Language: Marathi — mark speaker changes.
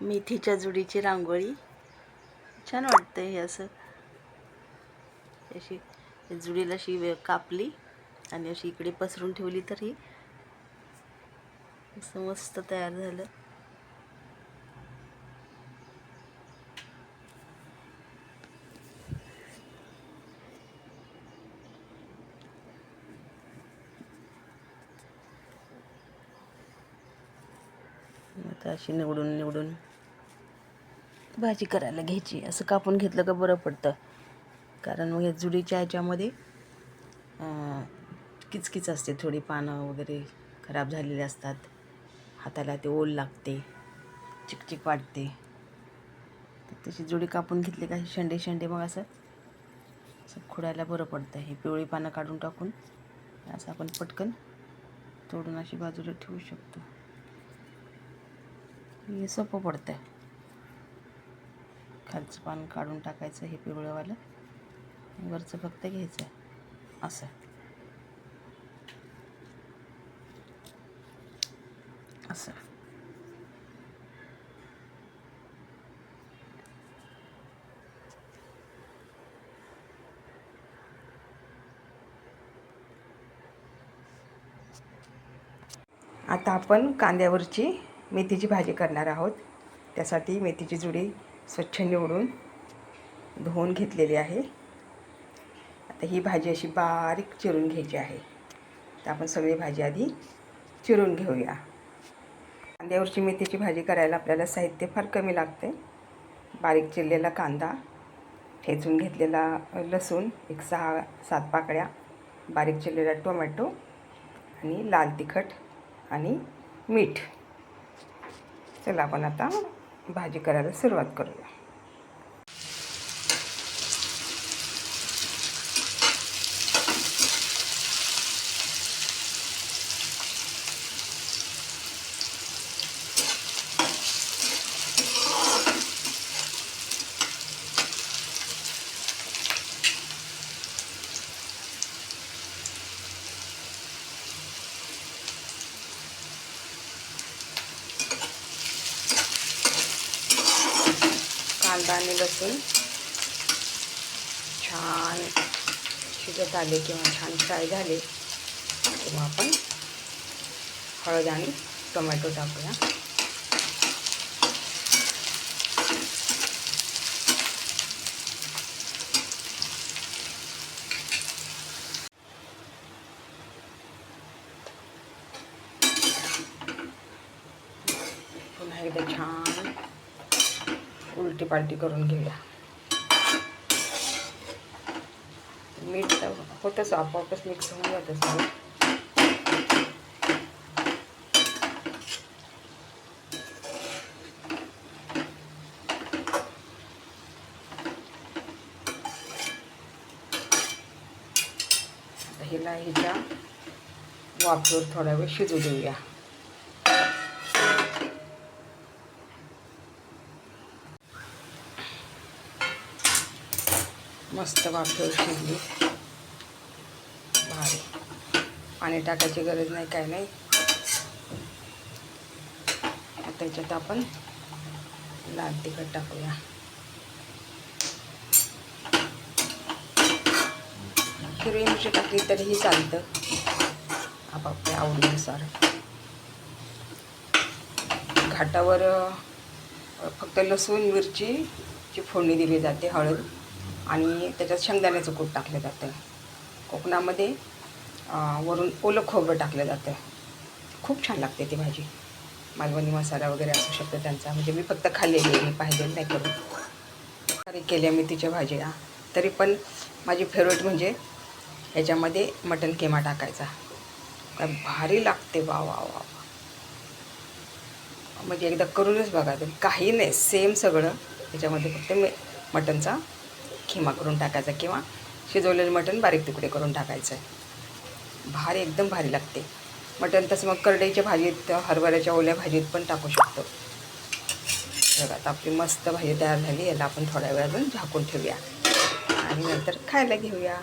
Speaker 1: मेथीच्या जुडीची रांगोळी छान वाटतं. हे असं अशी जुडीला अशी कापली आणि अशी इकडे पसरून ठेवली तर ही असं मस्त तयार झालं. आता अशी निवडून भाजी करायला घ्यायची. असं कापून घेतलं का बरं पडतं, कारण मग या जुडीच्या ह्याच्यामध्ये किचकिच असते थोडी, पानं वगैरे खराब झालेले असतात, हाताला ते ओल लागते, चिकचिक वाटते. तर तशी जुडी कापून घेतली का शेंडे मग असं खुडायला बरं पडतं. हे पिवळी पानं काढून टाकून असं आपण पटकन तोडून अशी बाजूला ठेवू शकतो. हे सोपं पडतं. खालचं पान काढून टाकायचं, हे पिवळंवालं, वरचं फक्त घ्यायचं असं. असं आता आपण कांद्यावरची मेथीची भाजी करणार आहोत. त्यासाठी मेथीची जुडी स्वच्छ निवडून धुवून घेतलेली आहे. आता ही भाजी अशी बारीक चिरून घ्यायची आहे. तर आपण सगळी भाजी आधी चिरून घेऊया. कांद्यावरची मेथीची भाजी करायला आपल्याला साहित्य फार कमी लागते. बारीक चिरलेला कांदा, ठेचून घेतलेला लसूण, एक 6-7 पाकळ्या, बारीक चिरलेला टोमॅटो आणि लाल तिखट आणि मीठ. चला आपण आता भाजी करायला सुरुवात करूया. कांदा आणि लसूण छान शिजत आले किंवा छान फ्राय झाले तेव्हा आपण हळद आणि टोमॅटो टाकूया. पुन्हा एकदा छान उलटी पालटी करून घेऊया. मीठ तर होतंच, आपोआपच मिक्स होऊन जातं सगळं. आता हिच्या वाफेवर थोडा वेळ शिजू देऊया. मस्त वाफेवर शिजली, भारी. पाणी टाकायची गरज नाही, काय नाही. आता याच्यात आपण लाल तिखट टाकूया. हिरवी मिरची टाकली तरीही चालतं, आपापल्या आवडीनुसार. घाटावर फक्त लसूण मिरचीची फोडणी दिली जाते, हळद, आणि त्याच्यात शेंगदाण्याचं कूट टाकलं जातं. कोकणामध्ये वरून ओलं खोबरं टाकलं जातं. खूप छान लागते ती भाजी. मालवणी मसाला वगैरे असू शकतो त्यांचा, म्हणजे मी फक्त खाल्लेली आहे, मी पाहिजे नाही करून. तरी केल्या मेथीच्या भाज्या, तरी पण माझी फेवरेट म्हणजे ह्याच्यामध्ये मटण किमा टाकायचा. काय भारी लागते, वा वा वा. म्हणजे एकदा करूनच बघा तुम्ही. काही नाही, सेम सगळं. ह्याच्यामध्ये फक्त मटणचा खिमा करून टाकायचा किंवा शिजवलेलं मटण बारीक तुकडे करून टाकायचं. भारी, एकदम भारी लागते मटण. तसं मग करडईच्या भाजीत, हरभऱ्याच्या ओल्या भाजीत पण टाकू शकतो. बघा आता आपली मस्त भाजी तयार झाली. याला आपण थोड्या वेळ अजून झाकून ठेवूया आणि नंतर खायला घेऊया.